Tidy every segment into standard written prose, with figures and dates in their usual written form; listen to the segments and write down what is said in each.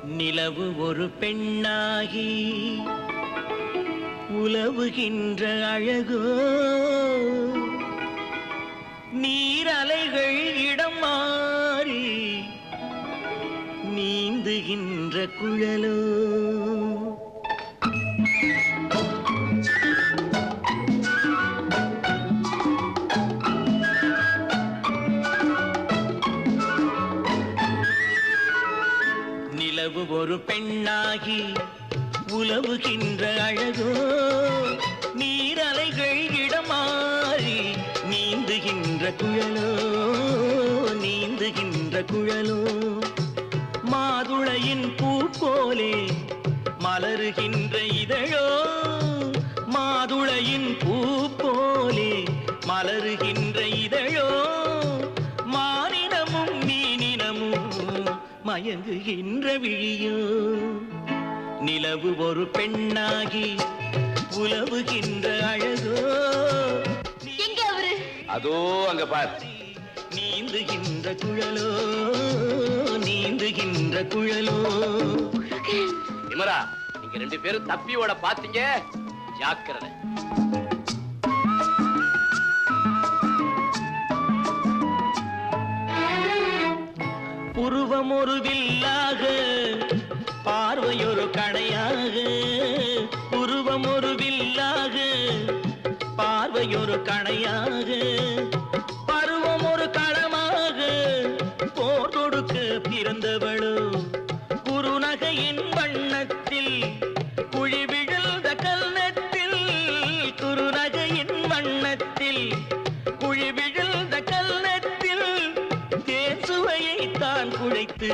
நிலவு ஒரு பெண்ணாகி உலவுகின்ற அழகோ, நீரலைகள் இடம் மாறி நீந்துகின்ற குழலோ. நிலவு ஒரு பெண்ணாகி உலவுகின்ற அழகோ, நீரலைகள் இடமாறி நீந்துகின்ற குழலோ, நீந்துகின்ற குழலோ. மாதுளையின் பூ போலே மலருகின்ற இதழோ, மாதுளையின் பூ போலே மலருகின்ற இதழோ. மானினமும் மீனினமும் மயங்குகின்ற விழியோ. நிலவு ஒரு பெண்ணாகி உலவுகின்ற அழகோ. எங்க அவரு? அதோ அங்க பார். நீந்துகின்ற குழலோ, நீந்துகின்ற குழலோ. இமரா, நீங்க 2 பேரும் தப்பியோட பாத்தீங்க, ஜாக்கிரதை. புருவம் ஒரு வில்லாக, பார்வையொரு கணையாக. புருவம் ஒரு வில்லாக, பார்வையொரு கணையாக. பருவம் ஒரு களமாக, போர் தொடுக்க பிறந்தவளோ. குறுநகையின் வண்ணத்தில் குழி விழுந்த கல்நத்தில், குறுநகையின் வண்ணத்தில் குழி விழுந்த கல்நத்தில் தேன் சுவையை தான் குழைத்து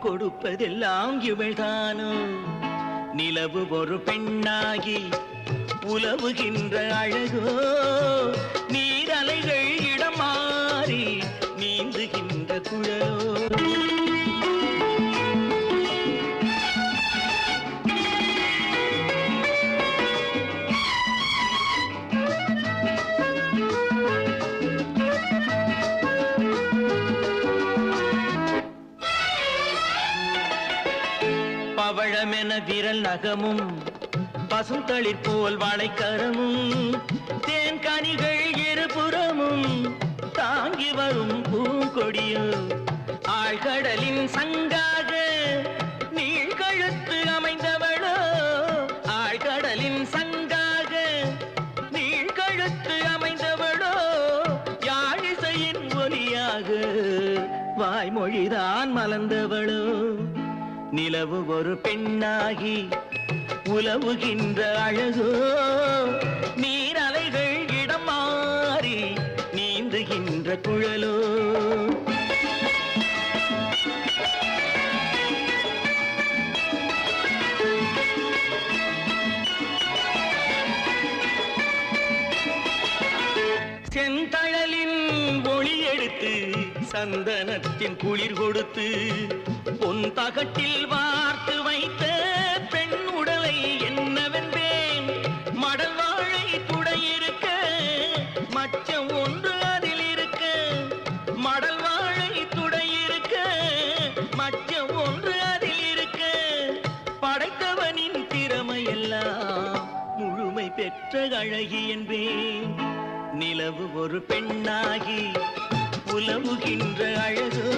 கொடுப்பதெல்லாம் இவள்தானோ. நிலவு ஒரு பெண்ணாகி உலவுகின்ற அழகோ, நீரலைகள் இடம் மாறி நீந்துகின்ற குழலோ. பவழமென விரல் நகமும், பசுந்தளிர் போல் வாழைக்கரமும், தேன் கனிகள் இருபுறமும் தாங்கி வரும் பூங்கொடியோ. ஆழ்கடலின் சங்காக நீழ்கழுத்து அமைந்தவளோ, ஆழ்கடலின் சங்காக நீழ்கழுத்து அமைந்தவளோ. யாழிசையின் ஒலியாக வாய்மொழிதான் மலர்ந்தவளோ. நிலவு ஒரு பெண்ணாகி உலவுகின்ற அழகோ, நீரலைகள் இடம் மாறி நீந்துகின்ற குழலோ. செந்தழலின் ஒளி எடுத்து சந்தனத்தின் குளிர் கொடுத்து, பொன் தகட்டில் வார்த்து வைத்த பெண் உடலை என்னவென்பேன். மடல் வாழை துடையிருக்க மச்சம் ஒன்று அதில் இருக்க, மடல் வாழை துடையிருக்க மச்சம் ஒன்று அதில் இருக்க. படைத்தவனின் திறமையெல்லாம் முழுமை பெற்ற அழகி என்பேன். நிலவு ஒரு பெண்ணாகி உலவுகின்ற அழகோ.